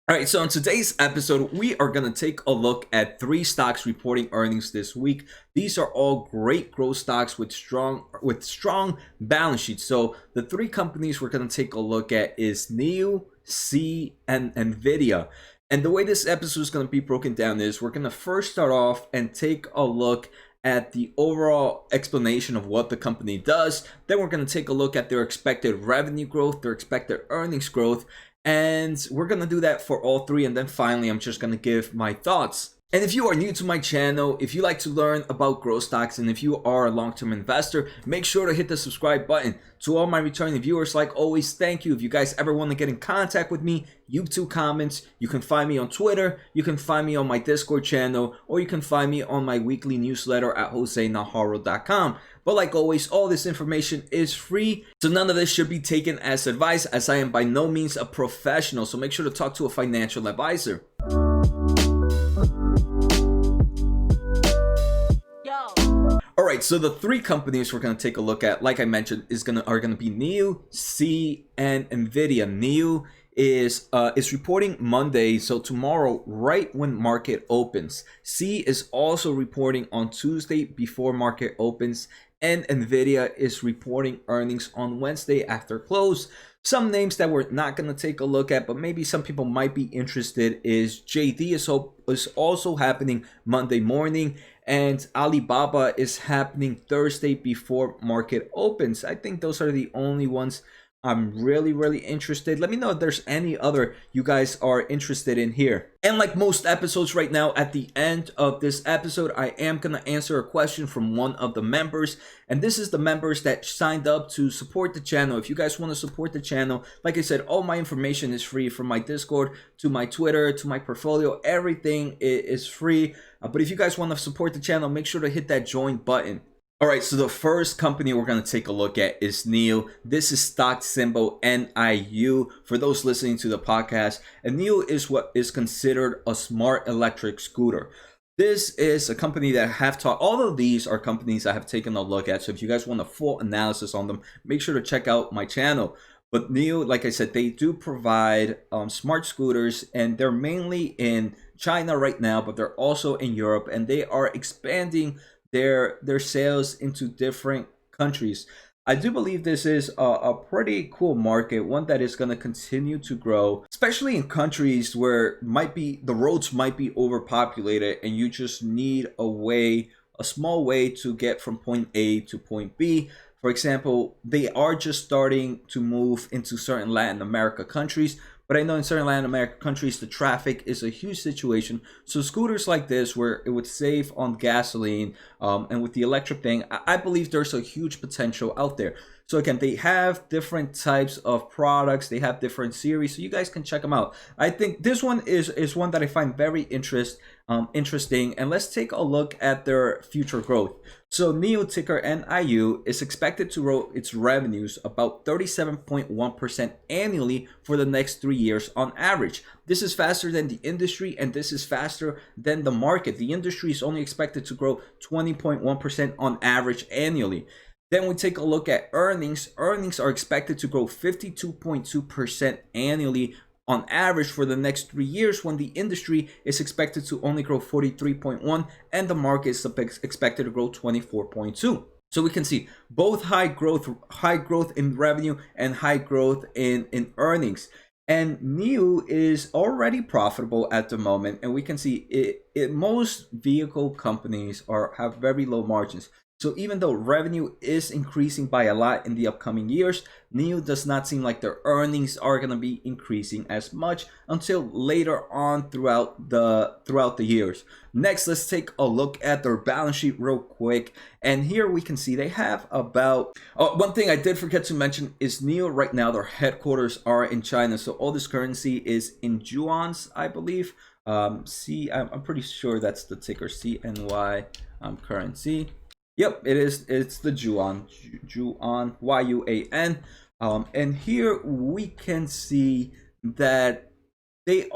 All right, so in today's episode, we are going to take a look at three stocks reporting earnings this week. These are all great growth stocks with strong balance sheets. So the three companies we're going to take a look at is NIO, C, and NVIDIA. And the way this episode is going to be broken down is we're going to first start off and take a look at the overall explanation of what the company does. Then we're going to take a look at their expected revenue growth, their expected earnings growth, and we're going to do that for all three. And then finally, I'm just going to give my thoughts. And if you are new to my channel, if you like to learn about growth stocks, and if you are a long-term investor, make sure to hit the subscribe button. To all my returning viewers, like always, thank you. If you guys ever want to get in contact with me, YouTube comments, you can find me on Twitter, you can find me on my Discord channel, or you can find me on my weekly newsletter at josenaharo.com. But like always, all this information is free, so none of this should be taken as advice, as I am by no means a professional. So make sure to talk to a financial advisor. All right, so the three companies we're going to take a look at, like I mentioned, are going to be NIO, C, and NVIDIA. NIO is reporting Monday, so tomorrow, right when market opens. C is also reporting on Tuesday before market opens, and NVIDIA is reporting earnings on Wednesday after close. Some names that we're not going to take a look at, but maybe some people might be interested, is JD is also happening Monday morning, and Alibaba is happening Thursday before market opens. I think those are the only ones I'm really interested. Let me know if there's any other you guys are interested in here. And like most episodes right now, at the end of this episode, I am going to answer a question from one of the members. And this is the members that signed up to support the channel. If you guys want to support the channel, like I said, all my information is free, from my Discord to my Twitter to my portfolio. Everything is free. But if you guys want to support the channel, make sure to hit that join button. All right, so the first company we're going to take a look at is NIO. This is stock symbol NIU for those listening to the podcast. And NIO is what is considered a smart electric scooter. This is a company that I have taught. All of these are companies I have taken a look at. So if you guys want a full analysis on them, make sure to check out my channel. But NIO, like I said, they do provide smart scooters, and they're mainly in China right now, but they're also in Europe, and they are expanding their sales into different countries. I do believe this is a pretty cool market, one that is going to continue to grow, especially in countries where the roads might be overpopulated and you just need a small way to get from point A to point B. For example, they are just starting to move into certain Latin America countries, but I know in certain Latin American countries, the traffic is a huge situation. So scooters like this, where it would save on gasoline, and with the electric thing, I believe there's a huge potential out there. So again, they have different types of products. They have different series, so you guys can check them out. I think this one is one that I find very interesting. And let's take a look at their future growth. So NIO, ticker NIU, is expected to grow its revenues about 37.1% annually for the next 3 years on average. This is faster than the industry, and this is faster than the market. The industry is only expected to grow 20.1% on average annually. Then we take a look at earnings. Earnings are expected to grow 52.2% annually on average for the next 3 years, when the industry is expected to only grow 43.1% and the market is expected to grow 24.2%. So we can see both high growth in revenue and high growth in earnings. And NIO is already profitable at the moment, and we can see most vehicle companies have very low margins. So even though revenue is increasing by a lot in the upcoming years, NIO does not seem like their earnings are going to be increasing as much until later on throughout the years. Next, let's take a look at their balance sheet real quick. And here we can see they have about... one thing I did forget to mention is NIO right now, their headquarters are in China. So all this currency is in yuans, I believe. I'm pretty sure that's the ticker, CNY currency. Yep, it is. It's the yuan, YUAN. And here we can see that they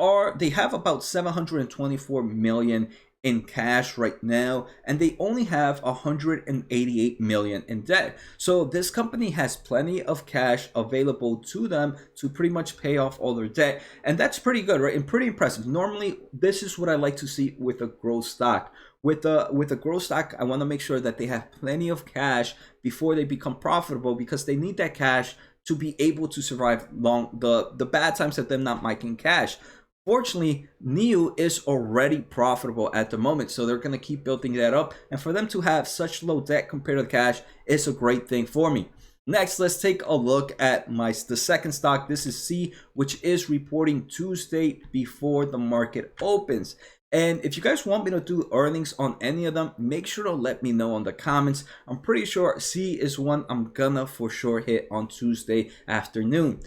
have about 724 million in cash right now, and they only have 188 million in debt. So this company has plenty of cash available to them to pretty much pay off all their debt, and that's pretty good, right? And pretty impressive. Normally, this is what I like to see with a growth stock. With a growth stock, I want to make sure that they have plenty of cash before they become profitable, because they need that cash to be able to survive the bad times of them not making cash. Fortunately, NIO is already profitable at the moment, so they're going to keep building that up. And for them to have such low debt compared to cash is a great thing for me. Next, let's take a look at the second stock. This is C, which is reporting Tuesday before the market opens. And if you guys want me to do earnings on any of them, make sure to let me know in the comments. I'm pretty sure C is one I'm gonna for sure hit on Tuesday afternoon.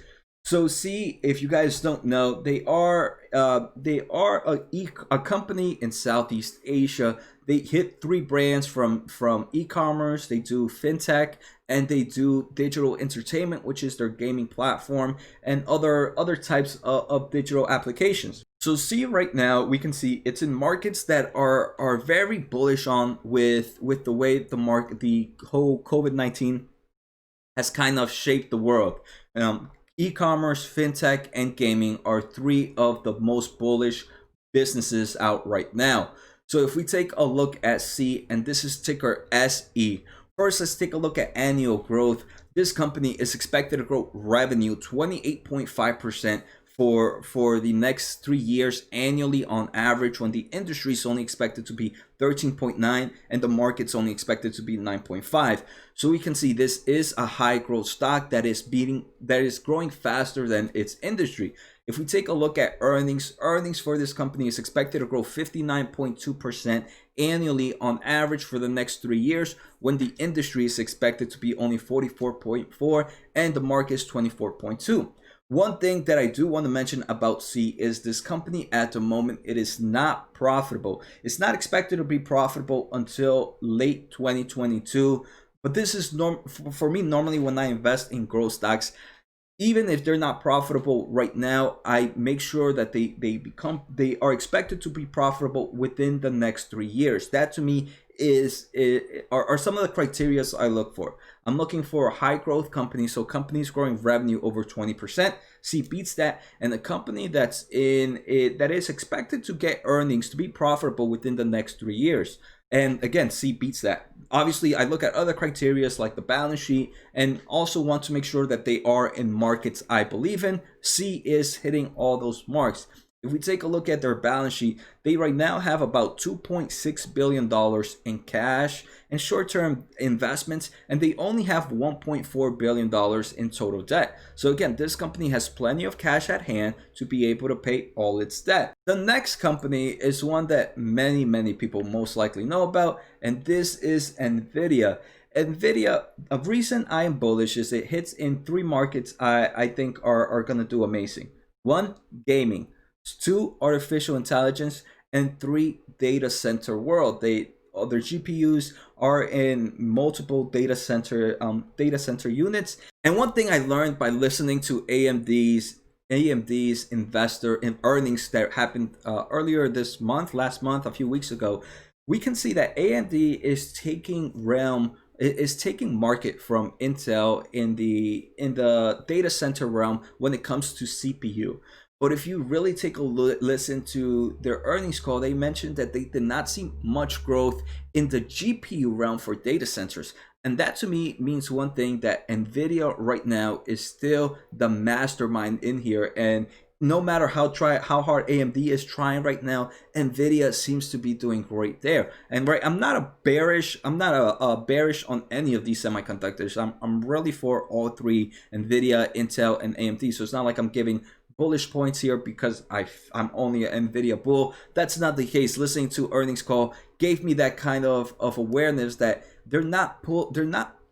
So C, if you guys don't know, they are a company in Southeast Asia. They hit 3 brands from e-commerce, they do fintech, and they do digital entertainment, which is their gaming platform, and other types of digital applications. So C right now, we can see it's in markets that are very bullish on with the way the whole COVID-19 has kind of shaped the world. E-commerce, fintech, and gaming are 3 of the most bullish businesses out right now. So if we take a look at C, and this is ticker SE. First, let's take a look at annual growth. This company is expected to grow revenue 28.5% for the next 3 years annually on average, when the industry is only expected to be 13.9 and the market's only expected to be 9.5. So we can see this is a high growth stock that is growing faster than its industry. If we take a look at earnings for this company is expected to grow 59.2% annually on average for the next 3 years, when the industry is expected to be only 44.4 and the market is 24.2. One thing that I do want to mention about C is this company at the moment, it is not profitable. It's not expected to be profitable until late 2022. But this is for me, normally when I invest in growth stocks, even if they're not profitable right now, I make sure that they are expected to be profitable within the next 3 years. That to me are some of the criteria I look for. I'm looking for a high growth company, so companies growing revenue over 20%. C beats that, and a company that is expected to get earnings to be profitable within the next 3 years. And again, C beats that. Obviously, I look at other criteria like the balance sheet, and also want to make sure that they are in markets I believe in. C is hitting all those marks. If we take a look at their balance sheet, they right now have about $2.6 billion in cash and short-term investments, and they only have $1.4 billion in total debt. So again, this company has plenty of cash at hand to be able to pay all its debt. The next company is one that many people most likely know about, and this is NVIDIA. NVIDIA, a reason I am bullish is it hits in 3 markets I think are going to do amazing. 1, gaming. 2, artificial intelligence, and 3, data center world. Their GPUs are in multiple data center units. And one thing I learned by listening to AMD's investor earnings that happened earlier this month, last month, a few weeks ago, we can see that AMD is taking market from Intel in the data center realm when it comes to CPU. But if you really take a listen to their earnings call, they mentioned that they did not see much growth in the GPU realm for data centers. And that to me means one thing, that NVIDIA right now is still the mastermind in here. And no matter how hard AMD is trying right now, NVIDIA seems to be doing great there. And right, I'm not bearish on any of these semiconductors. I'm really for all 3, NVIDIA, Intel, and AMD. So it's not like I'm giving bullish points here because I'm only an NVIDIA bull. That's not the case. Listening to earnings call gave me that kind of awareness that they're not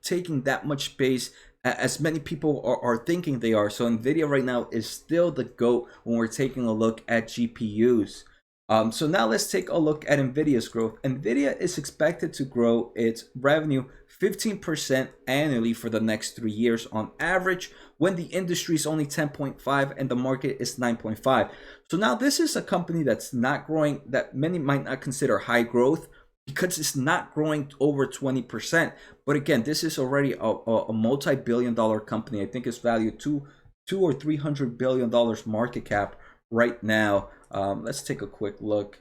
taking that much space as many people are thinking they are. So NVIDIA right now is still the GOAT when we're taking a look at GPUs. So now let's take a look at NVIDIA's growth. NVIDIA is expected to grow its revenue 15% annually for the next 3 years on average, when the industry is only 10.5 and the market is 9.5. So now this is a company that's not growing, that many might not consider high growth because it's not growing over 20%. But again, this is already a multi-billion dollar company. I think it's valued two or $300 billion market cap right now. Let's take a quick look.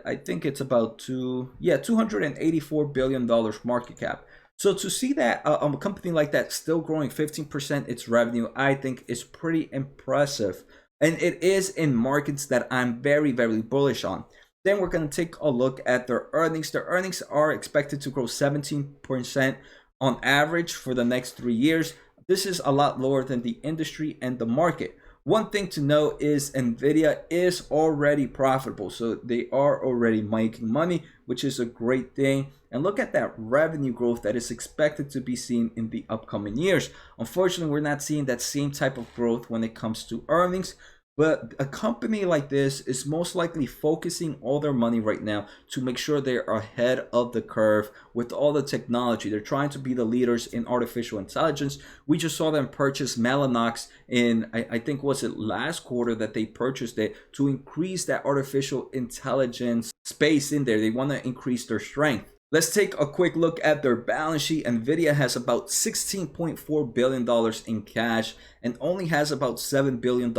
I think it's about $284 billion market cap. So to see that a company like that still growing 15% its revenue, I think is pretty impressive. And it is in markets that I'm very, very bullish on. Then we're going to take a look at their earnings. Their earnings are expected to grow 17% on average for the next 3 years. This is a lot lower than the industry and the market. One thing to note is NVIDIA is already profitable. So they are already making money, which is a great thing. And look at that revenue growth that is expected to be seen in the upcoming years. Unfortunately, we're not seeing that same type of growth when it comes to earnings. But a company like this is most likely focusing all their money right now to make sure they're ahead of the curve with all the technology. They're trying to be the leaders in artificial intelligence. We just saw them purchase Mellanox in, I think, was it last quarter that they purchased it to increase that artificial intelligence space in there. They want to increase their strength. Let's take a quick look at their balance sheet. NVIDIA has about $16.4 billion in cash and only has about $7 billion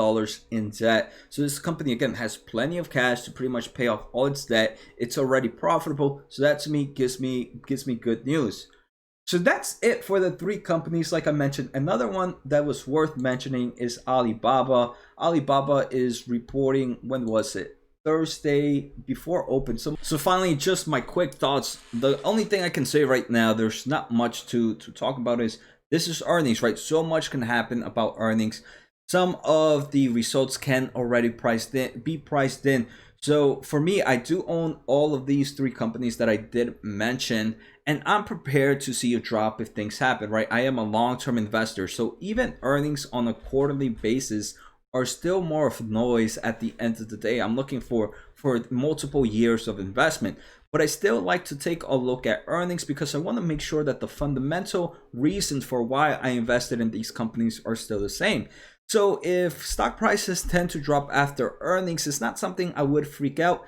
in debt. So this company, again, has plenty of cash to pretty much pay off all its debt. It's already profitable. So that to me gives me good news. So that's it for the 3 companies. Like I mentioned, another one that was worth mentioning is Alibaba. Alibaba is reporting, when was it? Thursday before open. So finally, just my quick thoughts. The only thing I can say right now, there's not much to talk about, is this is earnings, right? So much can happen about earnings. Some of the results can already be priced in. So for me, I do own all of these 3 companies that I did mention, and I'm prepared to see a drop if things happen, right? I am a long-term investor, so even earnings on a quarterly basis are still more of noise at the end of the day. I'm looking for multiple years of investment, but I still like to take a look at earnings because I want to make sure that the fundamental reasons for why I invested in these companies are still the same. So if stock prices tend to drop after earnings, it's not something I would freak out,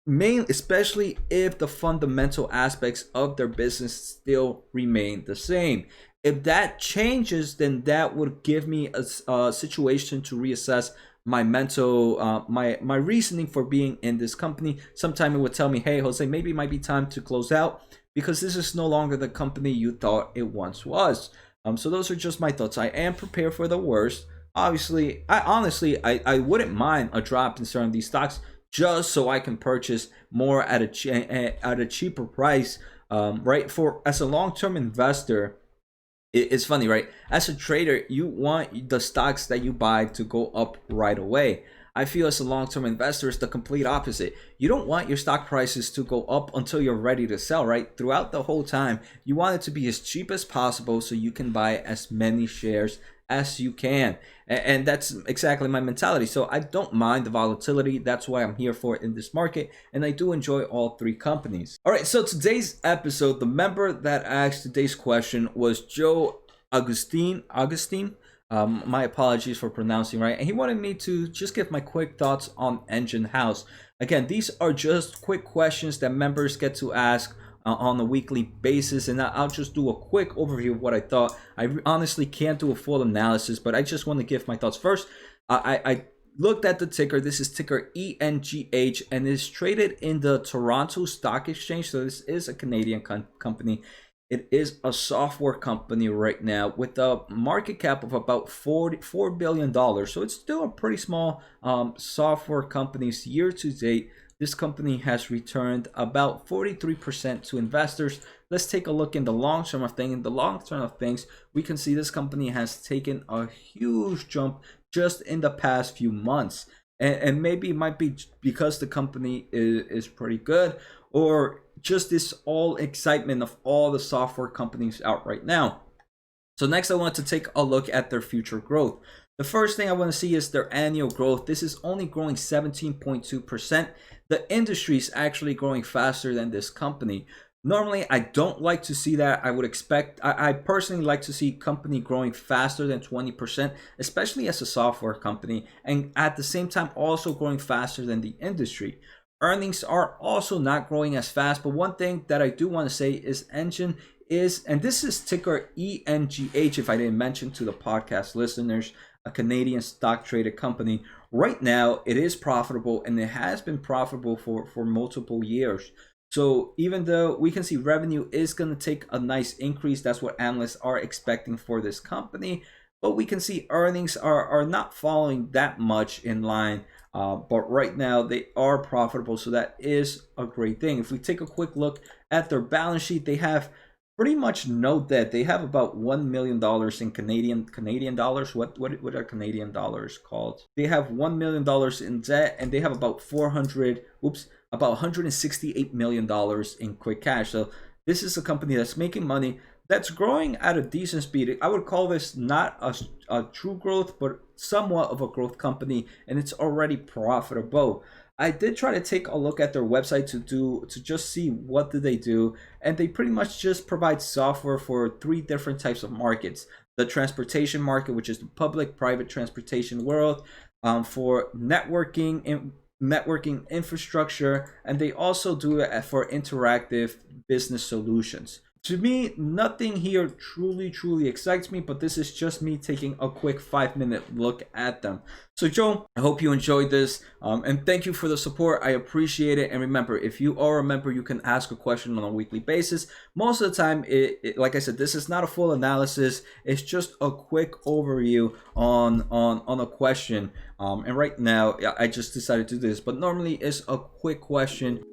especially if the fundamental aspects of their business still remain the same. If that changes, then that would give me a situation to reassess my mental, my reasoning for being in this company. Sometime it would tell me, hey, Jose, maybe it might be time to close out because this is no longer the company you thought it once was. So those are just my thoughts. I am prepared for the worst. Obviously, I wouldn't mind a drop in certain of these stocks just so I can purchase more at a cheaper price, right? For as a long-term investor, it's funny, right? As a trader, you want the stocks that you buy to go up right away. I feel as a long-term investor, it's the complete opposite. You don't want your stock prices to go up until you're ready to sell, right? Throughout the whole time, you want it to be as cheap as possible so you can buy as many shares as you can. And that's exactly my mentality. So I don't mind the volatility. That's why I'm here for it in this market. And I do enjoy all 3 companies. All right, so today's episode, the member that asked today's question was Joe Augustine. My apologies for pronouncing right. And he wanted me to just give my quick thoughts on Engine House. Again, these are just quick questions that members get to ask on a weekly basis, and I'll just do a quick overview of what I thought. I honestly can't do a full analysis, but I just want to give my thoughts. First, I looked at the ticker. This is ticker ENGH, and it's traded in the Toronto Stock Exchange. So this is a Canadian company. It is a software company right now with a market cap of about $44 billion. So it's still a pretty small software companies. Year to date, this company has returned about 43% to investors. Let's take a look in the long term of things. In the long term of things, we can see this company has taken a huge jump just in the past few months. And maybe it might be because the company is pretty good, or just this all excitement of all the software companies out right now. So next, I want to take a look at their future growth. The first thing I want to see is their annual growth. This is only growing 17.2%. The industry is actually growing faster than this company. Normally, I don't like to see that. I personally like to see company growing faster than 20%, especially as a software company, and at the same time also growing faster than the industry. Earnings are also not growing as fast, but one thing that I do want to say is Engine is, and this is ticker ENGH if I didn't mention to the podcast listeners, a Canadian stock traded company. Right now, it is profitable, and it has been profitable for multiple years. So even though we can see revenue is going to take a nice increase, that's what analysts are expecting for this company. But we can see earnings are not following that much in line. But right now they are profitable, so that is a great thing. If we take a quick look at their balance sheet, they have pretty much no debt. They have about $1 million in Canadian dollars. What are Canadian dollars called? They have $1 million in debt, and they have about about $168 million in quick cash. So this is a company that's making money, that's growing at a decent speed. I would call this not a true growth, but somewhat of a growth company, and it's already profitable. I did try to take a look at their website to just see what do they do, and they pretty much just provide software for 3 different types of markets. The transportation market, which is the public-private transportation world, for networking infrastructure, and they also do it for interactive business solutions. To me, nothing here truly excites me, but this is just me taking a quick 5-minute look at them. So Joe, I hope you enjoyed this, and thank you for the support. I appreciate it. And remember, if you are a member, you can ask a question on a weekly basis. Most of the time, like I said, this is not a full analysis. It's just a quick overview on a question. And right now, I just decided to do this, but normally it's a quick question.